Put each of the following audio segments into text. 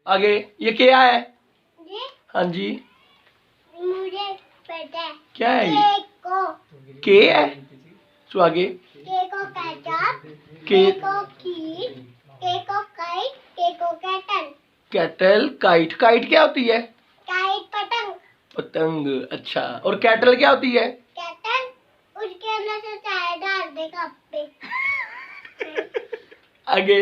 आगे ये क्या है? ये हाँ जी, मुझे पता है। क्या है ये? केक को के है। तो आगे केक को केचप, के केक को खीर, केक को काइट, केक को केटल। Cattle kite. काइट क्या होती है? काइट पतंग। पतंग। अच्छा, और कैटल क्या होती है? केटल उसके अंदर से चाय डाल दे कप पे। आगे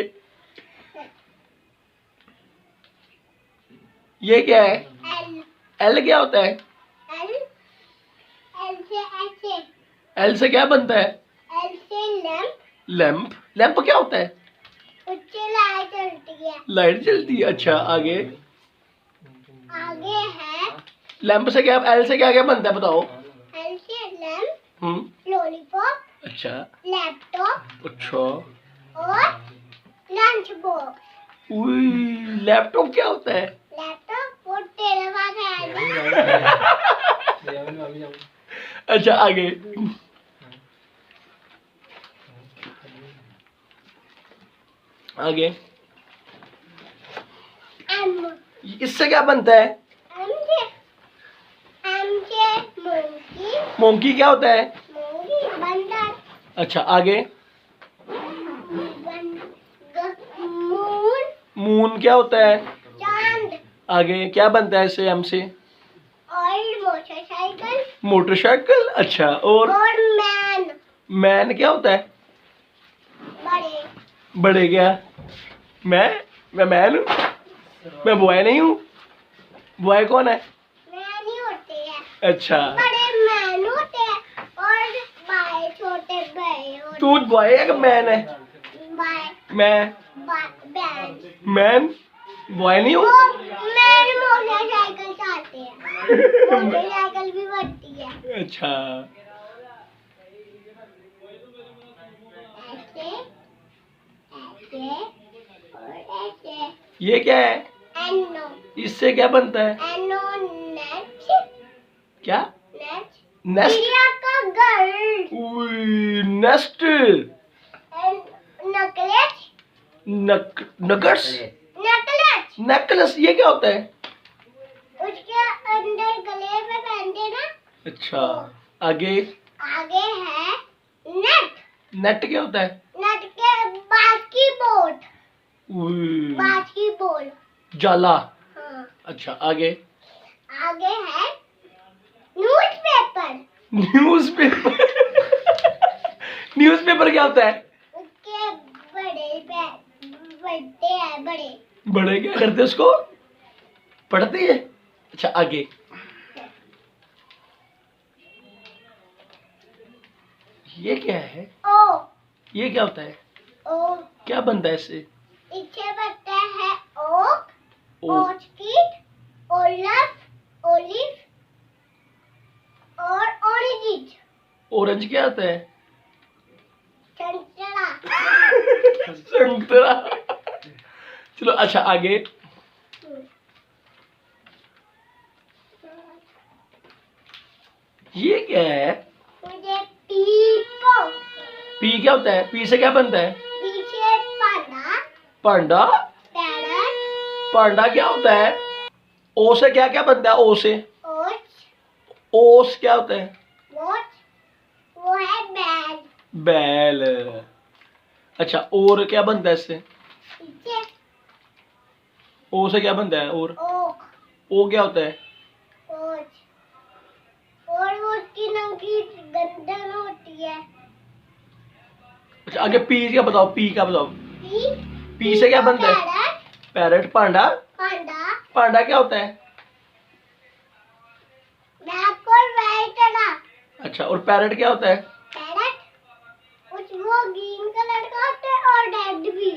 ये क्या है? एल एल क्या होता है? एल एल से ऐसे। एल से क्या बनता है? एल से लैंप, लैंप। लैंप क्या होता है? उससे लाइट जलती है। लाइट जलती है। अच्छा, आगे आगे है लैंप से क्या, एल से क्या क्या बनता है बताओ? एल से लैंप, हम्म। लॉलीपॉप, अच्छा। लैपटॉप अच्छा। और लंच बॉक्स। उई, लैपटॉप क्या होता है? लैपटॉप वो तेरे पास है। अच्छा, आगे आगे एम इससे क्या बनता है? एम से मोंकी, मोंकी क्या होता है? मोंकी बंदर, अच्छा, आगे मून, मून क्या होता है? चांद। आगे क्या बनता है इससे, एम से? और मोटरसाइकिल मोटरसाइकिल। अच्छा, और मैन। मैन क्या होता है? बड़े बड़े क्या? मैं मैन हूँ? मैं बॉय नहीं हूँ। बॉय कौन है? मैन ही होते हैं। अच्छा, बड़े मैन होते हैं और बाय छोटे बाय होते तू बॉय है कि मैन है? हैं। बाय मैं बैन मैन बॉय नहीं हूँ। मैन मोटरसाइकिल चलाते हैं। मोटरसाइकिल भी बढ़ती है। अच्छा, ऐसे ऐसे और ऐसे। ये क्या है? एनो इससे क्या बनता है? एनो नेच क्या? नेच नेस्ट। चिड़िया का घर। उई, नेस्ट। नकलेच नगट्स। नकलेच नेकलेस ये क्या होता है? उसके अंदर गले में पहनते ना। अच्छा, आगे आगे है नेट। नेट क्या होता है? नेट के बास्केटबॉल। उई, बास्केटबॉल जाला। हाँ। अच्छा, आगे आगे है न्यूज़पेपर। न्यूज़पेपर। न्यूज़पेपर क्या होता है? उसके बड़े हैं बड़े। बड़े क्या करते हैं उसको? पढ़ते हैं। अच्छा, आगे ये क्या है? ओ ये क्या होता है? ओ क्या बनता है इससे? इसे बनता है ओक, ओ ऑर्किड, ओलिव ओलिव और ऑरेंज। ऑरेंज क्या होता है? संतरा। संतरा। चलो, अच्छा, आगे ये क्या है? मुझे पीपो। पी क्या होता है? पी से क्या बनता है? पीछे पाना पांडा। पैरट पांडा क्या होता है? ओ से क्या क्या बनता है? ओ से ओच ओस क्या होता है? वॉच वो है बैग। बैल। अच्छा, और क्या बनता है इससे? पीछे ओ से क्या बनता है? और ओक ओ क्या होता है? ओच और वो उसकी नंगी गर्दन होती है। अच्छा, आगे पी क्या बताओ? पी का बताओ। पी पी से क्या को बनता है? Parrot parrot. पांडा। पांडा पांडा क्या होता है? ब्लैक और व्हाइट है ना। अच्छा, और पैरट क्या होता है? पैरट कुछ वो ग्रीन कलर का होता है और रेड भी।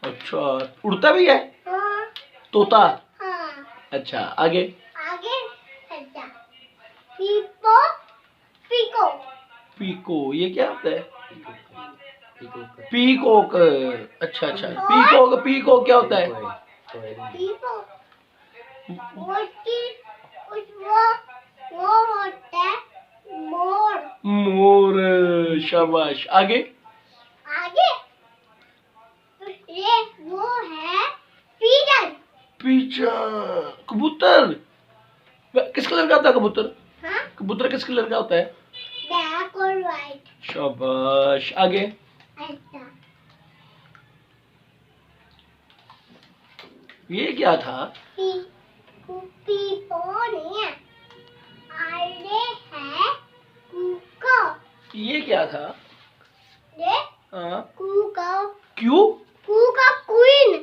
अच्छा, उड़ता भी है? हाँ तोता। हाँ। अच्छा, आगे आगे अच्छा पीपो पीको। पीको ये क्या होता है? पीकॉक। अच्छा अच्छा, पीकॉक। पीकॉक क्या होता है? पीको उसकी वो होता है मोर। मोर। शाबाश, आगे आगे ये वो है पिजन। पिजन, कबूतर। किस कलर का होता है कबूतर? हाँ? कबूतर किस कलर का होता है? ब्लैक और व्हाइट। शाबाश, आगे। ऐसा। ये क्या था? पीपो नहीं है, आरे है कुको। ये क्या था? ये हाँ, कुको। क्यू? कुका क्वीन।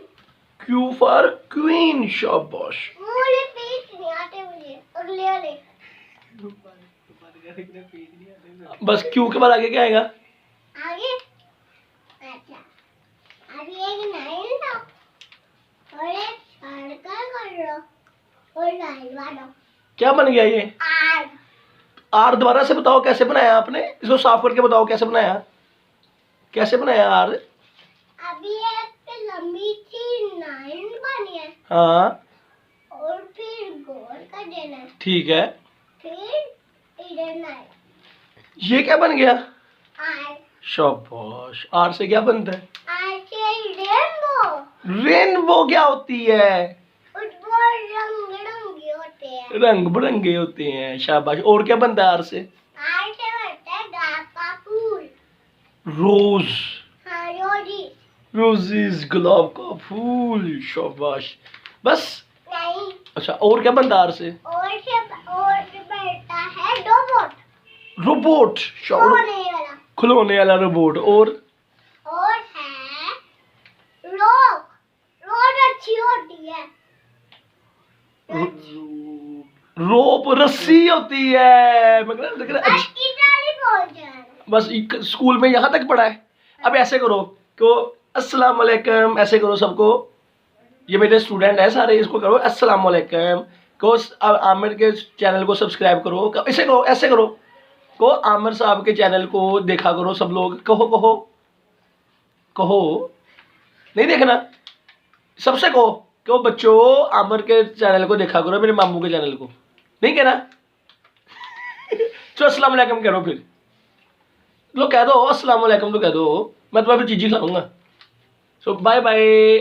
Q for queen. शाबाश। मुझे पेज नहीं आते मुझे, अगले वाले। बस क्यू के बाद आगे क्या आएगा? आगे अच्छा, अभी एक नाइन था और एक सर्कल कर लो और लाइन वाला। क्या बन गया ये? आर। आर दोबारा से बताओ कैसे बनाया आपने, इसको साफ करके बताओ कैसे बनाया, कैसे बनाया आर? अभी एक लंबी सी लाइन बनी है। हाँ, और फिर गोल कर देना है। ठीक है। फिर इधर लाइन। ये क्या बन गया? आर। शाबाश। आर से क्या बनता है? आर से रेनबो। रेनबो क्या होती है? वो रंग बिरंगे होते हैं। रंग बिरंगे होते हैं। शाबाश। और क्या बनता है आर से? आर से बनता है गुलाब का फूल। रोज। हाँ रोजी। रोजेस, गुलाब का फूल। शाबाश। बस? नहीं। अच्छा, और क्या बनता है आर से? और से बनता है रोबोट। रोबोट। खोने वाला। खिलौने वाला रोबोट। और है रोक। रोड अच्छी होती है। रोप रस्सी होती है। मतलब इटाली बोल जाना। बस स्कूल में यहाँ तक पढ़ा है। अब ऐसे करो को अस्सलाम वालेकुम ऐसे करो सबको। ये मेरे स्टूडेंट है सारे, इसको करो अस्सलाम वालेकुम। को आमिर के चैनल को सब्सक्राइब करो। ऐसे करो, ऐसे करो। को आमिर साहब के चैनल को देखा करो सब लोग। कहो कहो कहो। नहीं देखना, सबसे कहो कि बच्चों आमिर के चैनल को देखा करो, मेरे मामू के चैनल को। नहीं कहना? चलो अस्सलाम वालेकुम करो फिर। लो कह दो अस्सलाम वालेकुम तो कह दो, मैं तुम्हें फिर चीज़ी खिलाऊंगा। सो बाय बाय।